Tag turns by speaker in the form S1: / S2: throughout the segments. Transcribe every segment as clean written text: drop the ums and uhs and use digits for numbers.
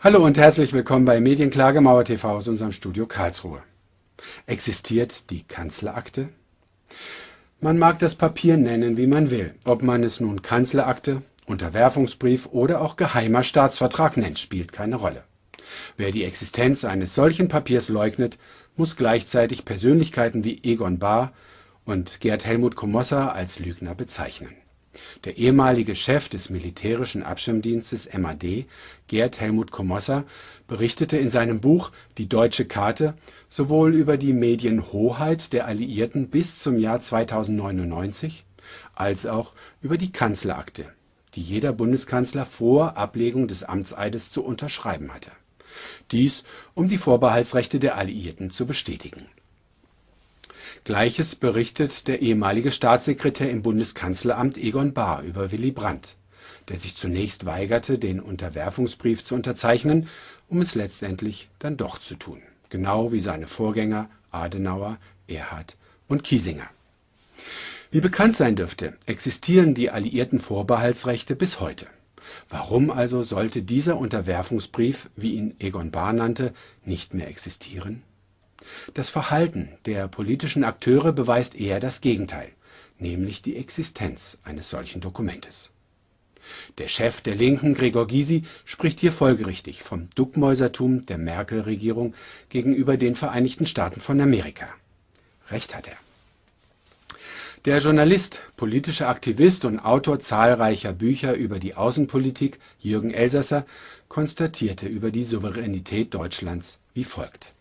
S1: Hallo und herzlich willkommen bei Medienklagemauer TV aus unserem Studio Karlsruhe. Existiert die Kanzlerakte? Man mag das Papier nennen, wie man will. Ob man es nun Kanzlerakte, Unterwerfungsbrief oder auch geheimer Staatsvertrag nennt, spielt keine Rolle. Wer die Existenz eines solchen Papiers leugnet, muss gleichzeitig Persönlichkeiten wie Egon Bahr und Gerd Helmut Komossa als Lügner bezeichnen. Der ehemalige Chef des militärischen Abschirmdienstes MAD, Gerd Helmut Komossa, berichtete in seinem Buch Die deutsche Karte sowohl über die Medienhoheit der Alliierten bis zum Jahr 2099 als auch über die Kanzlerakte, die jeder Bundeskanzler vor Ablegung des Amtseides zu unterschreiben hatte. Dies, um die Vorbehaltsrechte der Alliierten zu bestätigen. Gleiches berichtet der ehemalige Staatssekretär im Bundeskanzleramt Egon Bahr über Willy Brandt, der sich zunächst weigerte, den Unterwerfungsbrief zu unterzeichnen, um es letztendlich dann doch zu tun, genau wie seine Vorgänger Adenauer, Erhard und Kiesinger. Wie bekannt sein dürfte, existieren die alliierten Vorbehaltsrechte bis heute. Warum also sollte dieser Unterwerfungsbrief, wie ihn Egon Bahr nannte, nicht mehr existieren? Das Verhalten der politischen Akteure beweist eher das Gegenteil, nämlich die Existenz eines solchen Dokumentes. Der Chef der Linken, Gregor Gysi, spricht hier folgerichtig vom Duckmäusertum der Merkel-Regierung gegenüber den Vereinigten Staaten von Amerika. Recht hat er. Der Journalist, politischer Aktivist und Autor zahlreicher Bücher über die Außenpolitik, Jürgen Elsasser, konstatierte über die Souveränität Deutschlands wie folgt: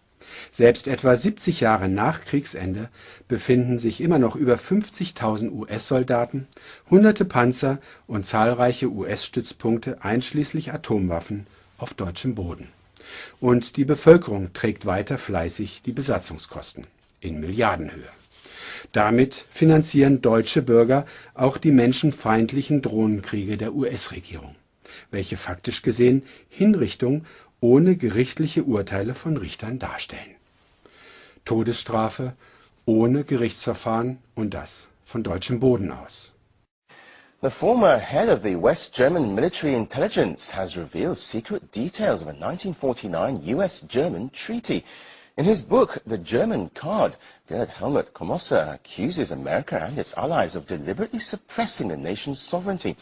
S1: Selbst etwa 70 Jahre nach Kriegsende befinden sich immer noch über 50.000 US-Soldaten, hunderte Panzer und zahlreiche US-Stützpunkte einschließlich Atomwaffen auf deutschem Boden. Und die Bevölkerung trägt weiter fleißig die Besatzungskosten in Milliardenhöhe. Damit finanzieren deutsche Bürger auch die menschenfeindlichen Drohnenkriege der US-Regierung, welche faktisch gesehen Hinrichtung ohne gerichtliche Urteile von Richtern darstellen. Todesstrafe ohne Gerichtsverfahren und das von deutschem Boden aus.
S2: The former head of the West German military intelligence has revealed secret details of a 1949 US-German treaty. In his book, The German Card, Gerd Helmut Komossa accuses America and its allies of deliberately suppressing the nation's sovereignty.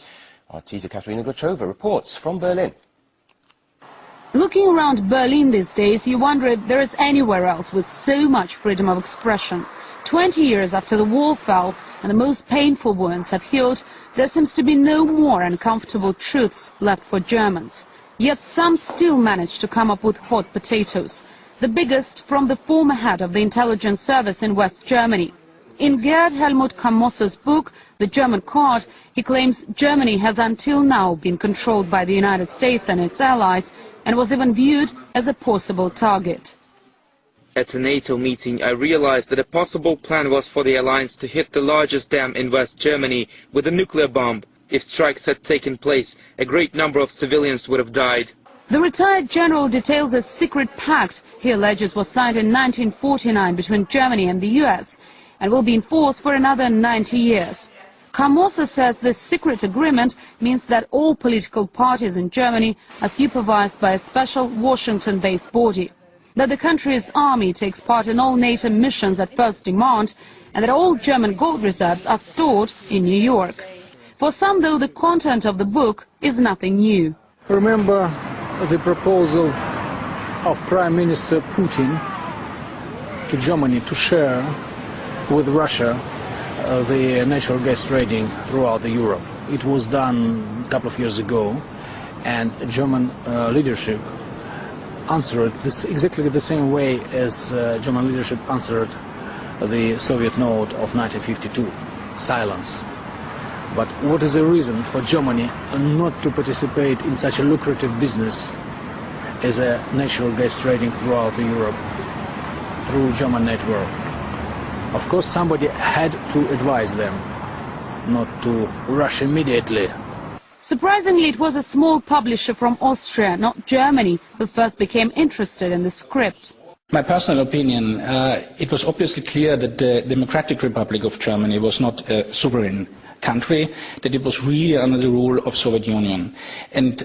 S2: Our teaser Katerina Grochova reports from Berlin.
S3: Looking around Berlin these days, you wonder if there is anywhere else with so much freedom of expression. 20 years after the wall fell and the most painful wounds have healed, there seems to be no more uncomfortable truths left for Germans. Yet some still manage to come up with hot potatoes. The biggest from the former head of the intelligence service in West Germany. In Gerd Helmut Komossa's book, The German Card, he claims Germany has until now been controlled by the United States and its allies, and was even viewed as a possible target.
S4: At a NATO meeting, I realized that a possible plan was for the alliance to hit the largest dam in West Germany with a nuclear bomb. If strikes had taken place, a great number of civilians would have died.
S3: The retired general details a secret pact he alleges was signed in 1949 between Germany and the US and will be in force for another 90 years. Komossa says this secret agreement means that all political parties in Germany are supervised by a special Washington-based body, that the country's army takes part in all NATO missions at first demand, and that all German gold reserves are stored in New York. For some, though, the content of the book is nothing new.
S5: Remember the proposal of Prime Minister Putin to Germany to share with Russia the natural gas trading throughout Europe. It was done a couple of years ago, and German leadership answered this exactly the same way as German leadership answered the Soviet note of 1952, silence. But what is the reason for Germany not to participate in such a lucrative business as a natural gas trading throughout Europe through German network? Of course, somebody had to advise them not to rush immediately.
S3: Surprisingly, it was a small publisher from Austria, not Germany, who first became interested in the script.
S6: My personal opinion, it was obviously clear that the Democratic Republic of Germany was not a sovereign country, that it was really under the rule of Soviet Union. And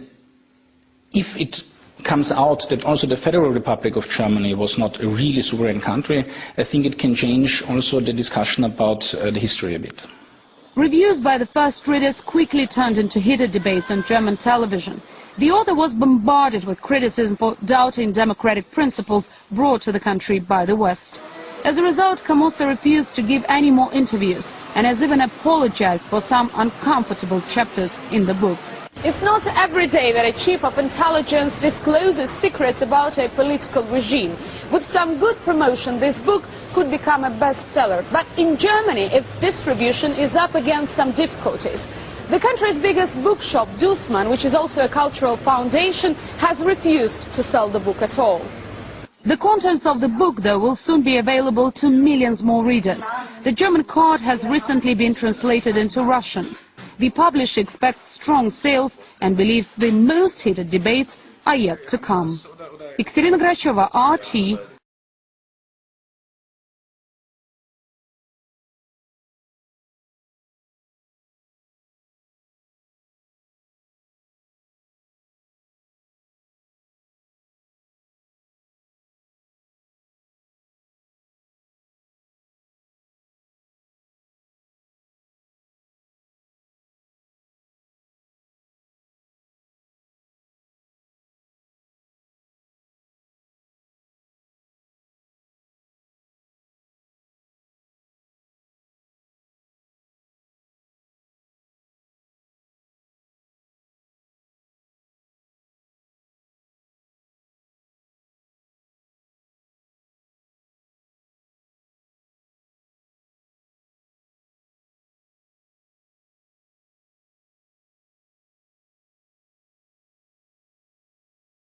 S6: if it comes out that also the Federal Republic of Germany was not a really sovereign country, I think it can change also the discussion about the history a bit.
S3: Reviews by the first readers quickly turned into heated debates on German television. The author was bombarded with criticism for doubting democratic principles brought to the country by the West. As a result, Kamosa refused to give any more interviews and has even apologized for some uncomfortable chapters in the book.
S7: It's not every day that a chief of intelligence discloses secrets about a political regime. With some good promotion, this book could become a bestseller. But in Germany, its distribution is up against some difficulties. The country's biggest bookshop, Dussmann, which is also a cultural foundation, has refused to sell the book at all.
S3: The contents of the book, though, will soon be available to millions more readers. The German card has recently been translated into Russian. The publisher expects strong sales and believes the most heated debates are yet to come. Екатерина Грачева, RT,